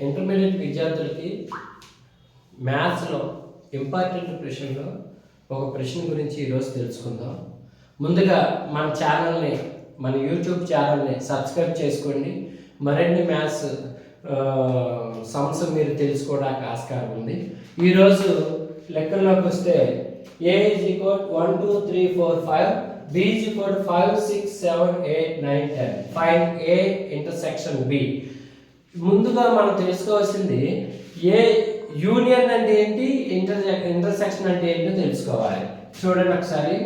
Intermediate విద్యార్థులకి మ్యాథ్స్లో important ప్రశ్నలో ఒక ప్రశ్న గురించి ఈరోజు తెలుసుకుందాం. ముందుగా మన ఛానల్ని, మన యూట్యూబ్ ఛానల్ని సబ్స్క్రైబ్ చేసుకోండి. మరిన్ని మ్యాథ్స్ సమస్య మీరు తెలుసుకోవడానికి ఆస్కారం ఉంది. ఈరోజు లెక్కల్లోకి వస్తే A is equal 1 2 3 4 5, B is equal 5 6 7 8 9 10. Find A intersection B. ముందుగా మనం తెలుసుకోవాల్సింది ఏ యూనియన్ అంటే ఏంటి, ఇంటర్సెక్షన్ అంటే ఏంటో తెలుసుకోవాలి. చూడండి ఒకసారి,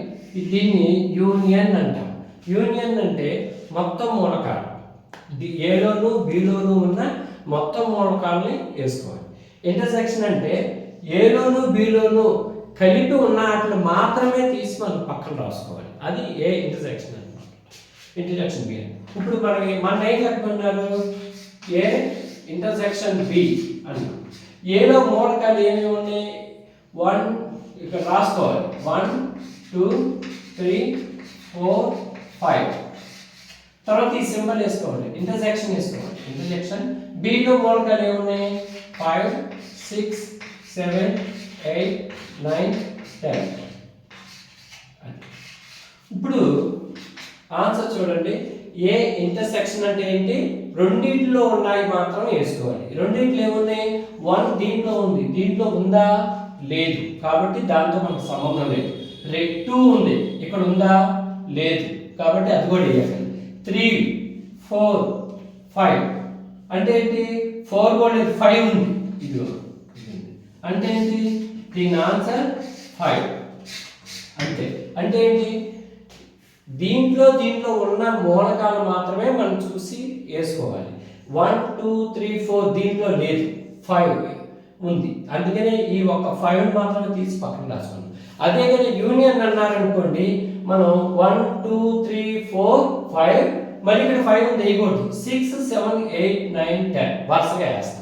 దీన్ని యూనియన్ అంటాం. యూనియన్ అంటే మొత్తం మూలకాలు, ఏలోను బిలోను ఉన్న మొత్తం మూలకాలని వేసుకోవాలి. ఇంటర్సెక్షన్ అంటే ఏలోను బిలోను కలిపి ఉన్న వాటిని మాత్రమే తీసి మనం పక్కన రాసుకోవాలి. అది ఏ ఇంటర్సెక్షన్ అనమాట, ఇంటర్సెక్షన్ బి. ఇప్పుడు మన ఏం చెప్పమన్నారు, ఏ ఇంటర్సెక్షన్ బి అన్నాం. ఏలో మూలకాలు ఏమేమి ఉన్నాయి, 1 ఇక్కడ రాసుకోవాలి, 1 2 3 4 5. తర్వాత ఈ సింబల్ వేసుకోవాలి, ఇంటర్సెక్షన్ వేసుకోవాలి. ఇంటర్సెక్షన్ బిలో మూలకాలు ఏమున్నాయి, 5 6 7 8 9 10. ఇప్పుడు ఆన్సర్ చూడండి. ఏ ఇంటర్సెక్షన్ అంటే ఏంటి, రెండింటిలో ఉన్నాయి మాత్రం వేసుకోవాలి. రెండింటిలో ఏమున్నాయి, 1 దీంట్లో ఉంది, దీంట్లో ఉందా లేదు, కాబట్టి దాంతో మనకు సంబంధం లేదు. 2 ఉంది, ఇక్కడ ఉందా లేదు, కాబట్టి అది కూడా వేయాలి. 3 4 5 అంటే ఏంటి, 4 కూడా లేదు, 5 ఉంది, ఇది అంటే ఏంటి, దీని ఆన్సర్ 5. అంతే. అంటే ఏంటి, దీంట్లో ఉన్న మూలకాలు మాత్రమే మనం చూసి వేసుకోవాలి. 1 2 3 4 దీంట్లో లేదు, 5 ఉంది, అందుకనే ఈ ఒక్క 5 మాత్రమే తీసి పక్కన రాసుకోండి. అదే కానీ యూనియన్ అన్నారనుకోండి, మనం 1 2 3 4 5 మళ్ళీ ఇక్కడ 5 ఉంది వేయకూడదు, 6 7 8 9 10 వరుసగా వేస్తాం.